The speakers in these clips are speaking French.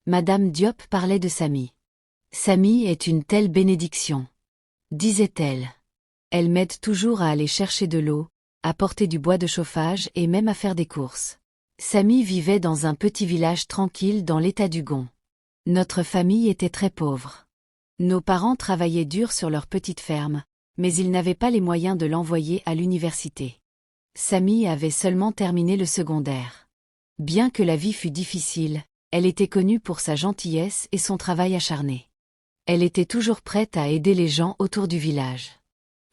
Madame Diop parlait de Samy. Samy est une telle bénédiction, disait-elle. Elle m'aide toujours à aller chercher de l'eau, à porter du bois de chauffage et même à faire des courses. Samy vivait dans un petit village tranquille dans l'état du Gond. Notre famille était très pauvre. Nos parents travaillaient dur sur leur petite ferme, mais ils n'avaient pas les moyens de l'envoyer à l'université. Samy avait seulement terminé le secondaire. Bien que la vie fût difficile, elle était connue pour sa gentillesse et son travail acharné. Elle était toujours prête à aider les gens autour du village.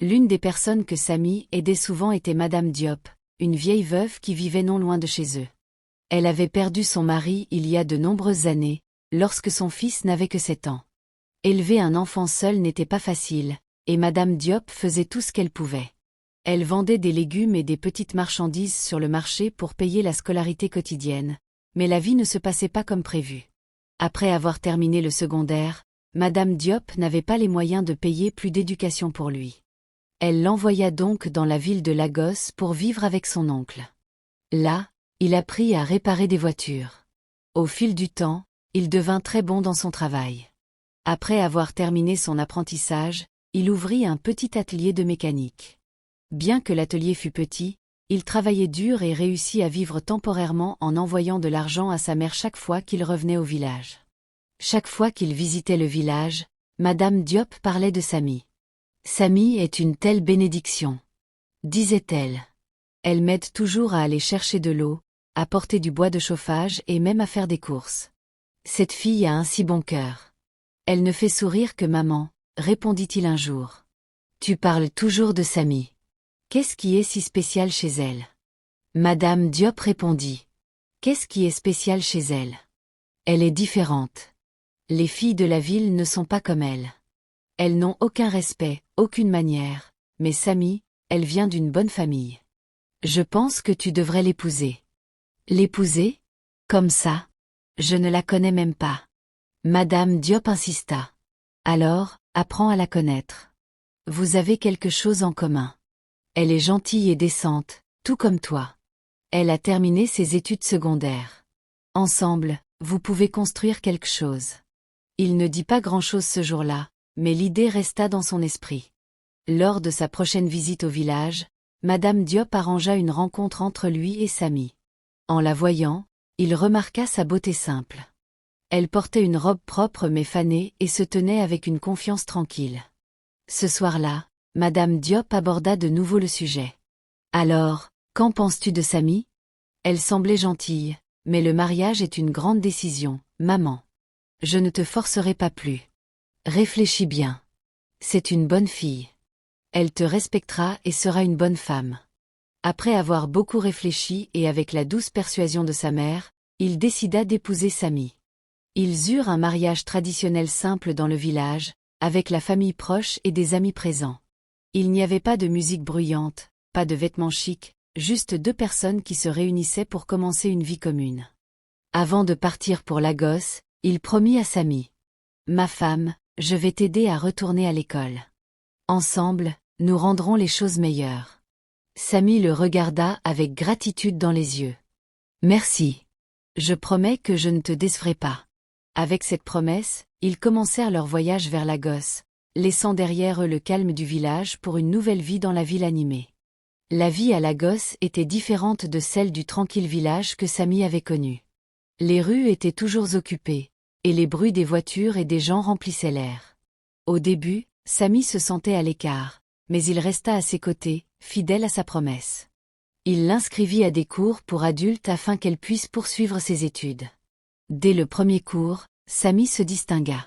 L'une des personnes que Samy aidait souvent était Madame Diop, une vieille veuve qui vivait non loin de chez eux. Elle avait perdu son mari il y a de nombreuses années, lorsque son fils n'avait que 7 ans. Élever un enfant seul n'était pas facile, et Madame Diop faisait tout ce qu'elle pouvait. Elle vendait des légumes et des petites marchandises sur le marché pour payer la scolarité quotidienne, mais la vie ne se passait pas comme prévu. Après avoir terminé le secondaire, Madame Diop n'avait pas les moyens de payer plus d'éducation pour lui. Elle l'envoya donc dans la ville de Lagos pour vivre avec son oncle. Là, il apprit à réparer des voitures. Au fil du temps, il devint très bon dans son travail. Après avoir terminé son apprentissage, il ouvrit un petit atelier de mécanique. Bien que l'atelier fût petit, il travaillait dur et réussit à vivre temporairement en envoyant de l'argent à sa mère chaque fois qu'il revenait au village. Chaque fois qu'il visitait le village, Madame Diop parlait de Samy. Samy est une telle bénédiction, disait-elle. Elle m'aide toujours à aller chercher de l'eau, à porter du bois de chauffage et même à faire des courses. Cette fille a un si bon cœur. Elle ne fait sourire que maman, répondit-il un jour. Tu parles toujours de Samy. Qu'est-ce qui est si spécial chez elle? Madame Diop répondit. Qu'est-ce qui est spécial chez elle? Elle est différente. Les filles de la ville ne sont pas comme elle. Elles n'ont aucun respect, aucune manière, mais Samy, elle vient d'une bonne famille. Je pense que tu devrais l'épouser. L'épouser? Comme ça? Je ne la connais même pas. Madame Diop insista. Alors, apprends à la connaître. Vous avez quelque chose en commun. Elle est gentille et décente, tout comme toi. Elle a terminé ses études secondaires. Ensemble, vous pouvez construire quelque chose. Il ne dit pas grand-chose ce jour-là, mais l'idée resta dans son esprit. Lors de sa prochaine visite au village, Madame Diop arrangea une rencontre entre lui et Samy. En la voyant, il remarqua sa beauté simple. Elle portait une robe propre mais fanée et se tenait avec une confiance tranquille. Ce soir-là, Madame Diop aborda de nouveau le sujet. Alors, qu'en penses-tu de Samy? Elle semblait gentille, mais le mariage est une grande décision, maman. Je ne te forcerai pas plus. Réfléchis bien. C'est une bonne fille. Elle te respectera et sera une bonne femme. Après avoir beaucoup réfléchi et avec la douce persuasion de sa mère, il décida d'épouser Samy. Ils eurent un mariage traditionnel simple dans le village, avec la famille proche et des amis présents. Il n'y avait pas de musique bruyante, pas de vêtements chics, juste 2 personnes qui se réunissaient pour commencer une vie commune. Avant de partir pour Lagos, il promit à Samy. Ma femme, je vais t'aider à retourner à l'école. Ensemble, nous rendrons les choses meilleures. Samy le regarda avec gratitude dans les yeux. Merci. Je promets que je ne te décevrai pas. Avec cette promesse, ils commencèrent leur voyage vers Lagos, laissant derrière eux le calme du village pour une nouvelle vie dans la ville animée. La vie à Lagos était différente de celle du tranquille village que Samy avait connu. Les rues étaient toujours occupées, et les bruits des voitures et des gens remplissaient l'air. Au début, Samy se sentait à l'écart, mais il resta à ses côtés, fidèle à sa promesse. Il l'inscrivit à des cours pour adultes afin qu'elle puisse poursuivre ses études. Dès le premier cours, Samy se distingua.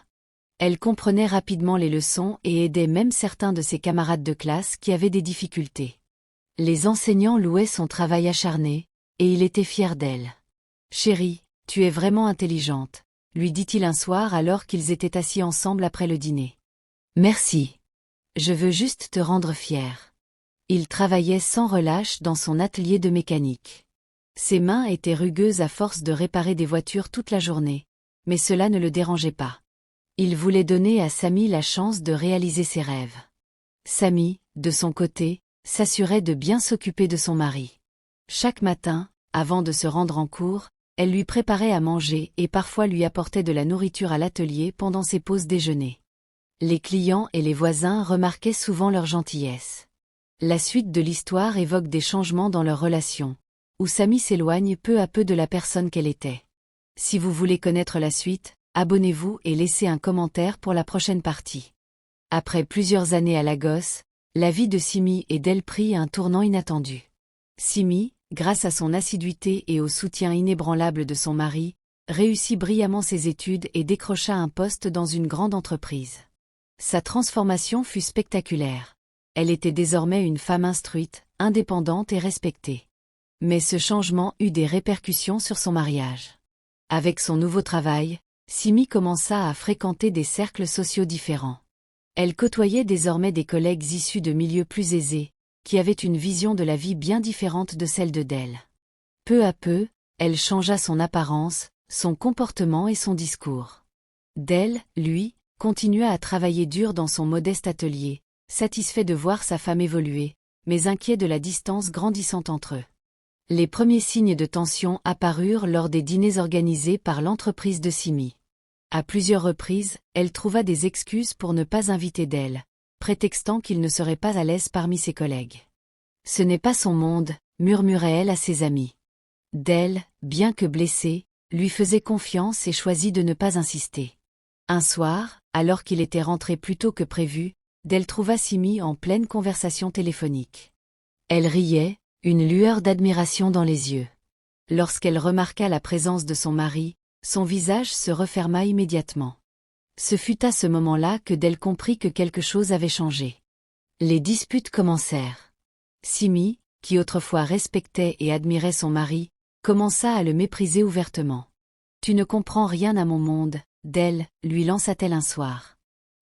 Elle comprenait rapidement les leçons et aidait même certains de ses camarades de classe qui avaient des difficultés. Les enseignants louaient son travail acharné, et il était fier d'elle. « Chérie, tu es vraiment intelligente », lui dit-il un soir alors qu'ils étaient assis ensemble après le dîner. « Merci. Je veux juste te rendre fière. » Il travaillait sans relâche dans son atelier de mécanique. Ses mains étaient rugueuses à force de réparer des voitures toute la journée, mais cela ne le dérangeait pas. Il voulait donner à Samy la chance de réaliser ses rêves. Samy, de son côté, s'assurait de bien s'occuper de son mari. Chaque matin, avant de se rendre en cours, Elle lui préparait à manger et parfois lui apportait de la nourriture à l'atelier pendant ses pauses déjeuner. Les clients et les voisins remarquaient souvent leur gentillesse. La suite de l'histoire évoque des changements dans leur relation, où Samy s'éloigne peu à peu de la personne qu'elle était. Si vous voulez connaître la suite, abonnez-vous et laissez un commentaire pour la prochaine partie. Après plusieurs années à Lagos, la vie de Simi et d'elle prit un tournant inattendu. Simi, grâce à son assiduité et au soutien inébranlable de son mari, réussit brillamment ses études et décrocha un poste dans une grande entreprise. Sa transformation fut spectaculaire. Elle était désormais une femme instruite, indépendante et respectée. Mais ce changement eut des répercussions sur son mariage. Avec son nouveau travail, Simi commença à fréquenter des cercles sociaux différents. Elle côtoyait désormais des collègues issus de milieux plus aisés, qui avaient une vision de la vie bien différente de celle de Del. Peu à peu, elle changea son apparence, son comportement et son discours. Del, lui, continua à travailler dur dans son modeste atelier, satisfait de voir sa femme évoluer, mais inquiet de la distance grandissante entre eux. Les premiers signes de tension apparurent lors des dîners organisés par l'entreprise de Simi. À plusieurs reprises, elle trouva des excuses pour ne pas inviter Del, prétextant qu'il ne serait pas à l'aise parmi ses collègues. Ce n'est pas son monde, murmurait-elle à ses amis. Del, bien que blessée, lui faisait confiance et choisit de ne pas insister. Un soir, alors qu'il était rentré plus tôt que prévu, Del trouva Simi en pleine conversation téléphonique. Elle riait, une lueur d'admiration dans les yeux. Lorsqu'elle remarqua la présence de son mari, son visage se referma immédiatement. Ce fut à ce moment-là que Del comprit que quelque chose avait changé. Les disputes commencèrent. Simi, qui autrefois respectait et admirait son mari, commença à le mépriser ouvertement. « Tu ne comprends rien à mon monde, Del, lui lança-t-elle un soir.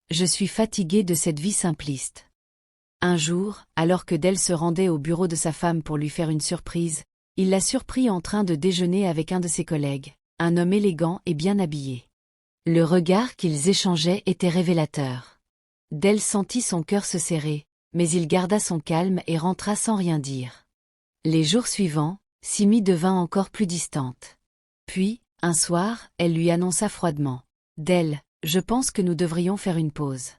Je suis fatiguée de cette vie simpliste. Un jour, alors que Del se rendait au bureau de sa femme pour lui faire une surprise, il la surprit en train de déjeuner avec un de ses collègues, un homme élégant et bien habillé. Le regard qu'ils échangeaient était révélateur. Del sentit son cœur se serrer, mais il garda son calme et rentra sans rien dire. Les jours suivants, Simi devint encore plus distante. Puis, un soir, elle lui annonça froidement. « Del, je pense que nous devrions faire une pause.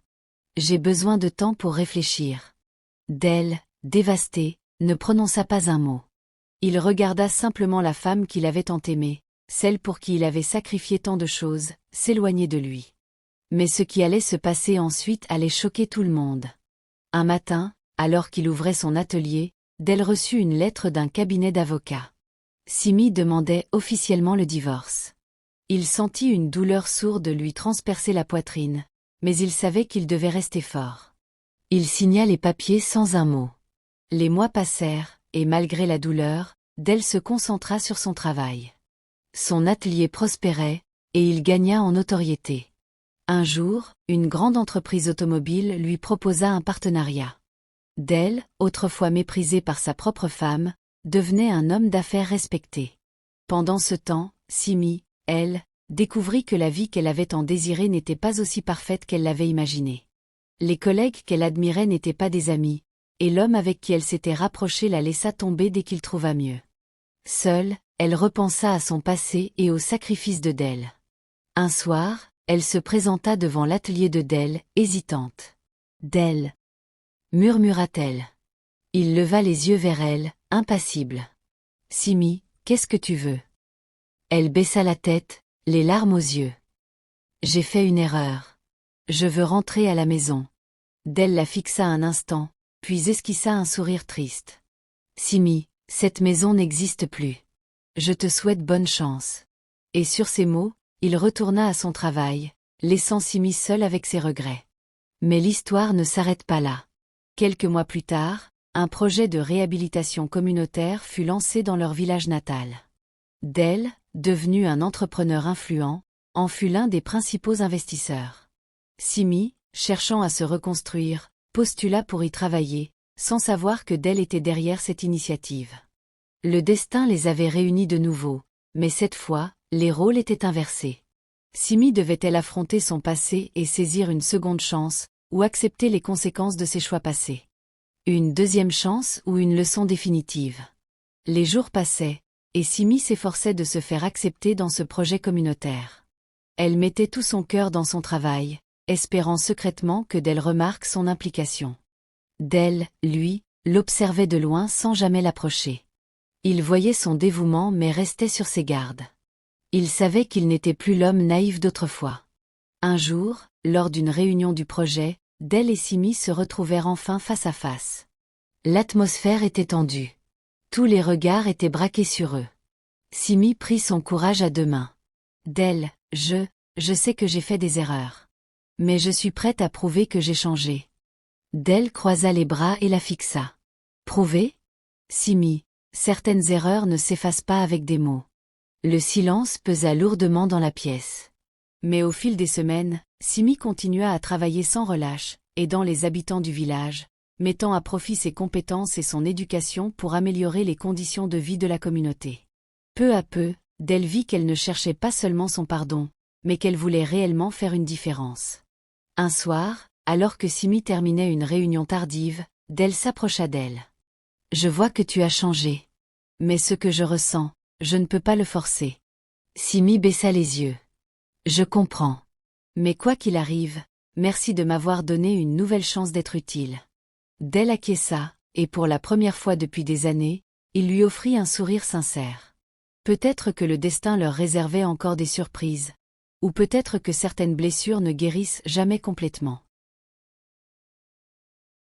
J'ai besoin de temps pour réfléchir. » Del, dévasté, ne prononça pas un mot. Il regarda simplement la femme qu'il avait tant aimée, celle pour qui il avait sacrifié tant de choses, s'éloigner de lui. Mais ce qui allait se passer ensuite allait choquer tout le monde. Un matin, alors qu'il ouvrait son atelier, Del reçut une lettre d'un cabinet d'avocats. Simi demandait officiellement le divorce. Il sentit une douleur sourde lui transpercer la poitrine, mais il savait qu'il devait rester fort. Il signa les papiers sans un mot. Les mois passèrent, et malgré la douleur, Del se concentra sur son travail. Son atelier prospérait, et il gagna en notoriété. Un jour, une grande entreprise automobile lui proposa un partenariat. Del, autrefois méprisé par sa propre femme, devenait un homme d'affaires respecté. Pendant ce temps, Simi, elle, découvrit que la vie qu'elle avait tant désirée n'était pas aussi parfaite qu'elle l'avait imaginée. Les collègues qu'elle admirait n'étaient pas des amis, et l'homme avec qui elle s'était rapprochée la laissa tomber dès qu'il trouva mieux. Seule, elle repensa à son passé et au sacrifice de Del. Un soir, elle se présenta devant l'atelier de Del, hésitante. « Del » murmura-t-elle. Il leva les yeux vers elle, impassible. « Simi, qu'est-ce que tu veux ?» Elle baissa la tête, les larmes aux yeux. « J'ai fait une erreur. Je veux rentrer à la maison. » Del la fixa un instant, puis esquissa un sourire triste. « Simi, cette maison n'existe plus. Je te souhaite bonne chance. » Et sur ces mots, il retourna à son travail, laissant Simi seule avec ses regrets. Mais l'histoire ne s'arrête pas là. Quelques mois plus tard, un projet de réhabilitation communautaire fut lancé dans leur village natal. Del, devenu un entrepreneur influent, en fut l'un des principaux investisseurs. Simi, cherchant à se reconstruire, postula pour y travailler, sans savoir que Del était derrière cette initiative. Le destin les avait réunis de nouveau, mais cette fois, les rôles étaient inversés. Simi devait-elle affronter son passé et saisir une seconde chance, ou accepter les conséquences de ses choix passés? Une deuxième chance ou une leçon définitive? Les jours passaient, et Simi s'efforçait de se faire accepter dans ce projet communautaire. Elle mettait tout son cœur dans son travail, espérant secrètement que Del remarque son implication. Del, lui, l'observait de loin sans jamais l'approcher. Il voyait son dévouement mais restait sur ses gardes. Il savait qu'il n'était plus l'homme naïf d'autrefois. Un jour, lors d'une réunion du projet, Del et Simi se retrouvèrent enfin face à face. L'atmosphère était tendue. Tous les regards étaient braqués sur eux. Simi prit son courage à deux mains. Del, je sais que j'ai fait des erreurs. Mais je suis prête à prouver que j'ai changé. Del croisa les bras et la fixa. Prouver? Simi, certaines erreurs ne s'effacent pas avec des mots. Le silence pesa lourdement dans la pièce. Mais au fil des semaines, Simi continua à travailler sans relâche, aidant les habitants du village, mettant à profit ses compétences et son éducation pour améliorer les conditions de vie de la communauté. Peu à peu, Del vit qu'elle ne cherchait pas seulement son pardon, mais qu'elle voulait réellement faire une différence. Un soir, alors que Simi terminait une réunion tardive, Del s'approcha d'elle. « Je vois que tu as changé. Mais ce que je ressens, je ne peux pas le forcer. » Simi baissa les yeux. « Je comprends. Mais quoi qu'il arrive, merci de m'avoir donné une nouvelle chance d'être utile. » Del acquiesça, et pour la première fois depuis des années, il lui offrit un sourire sincère. Peut-être que le destin leur réservait encore des surprises. Ou peut-être que certaines blessures ne guérissent jamais complètement.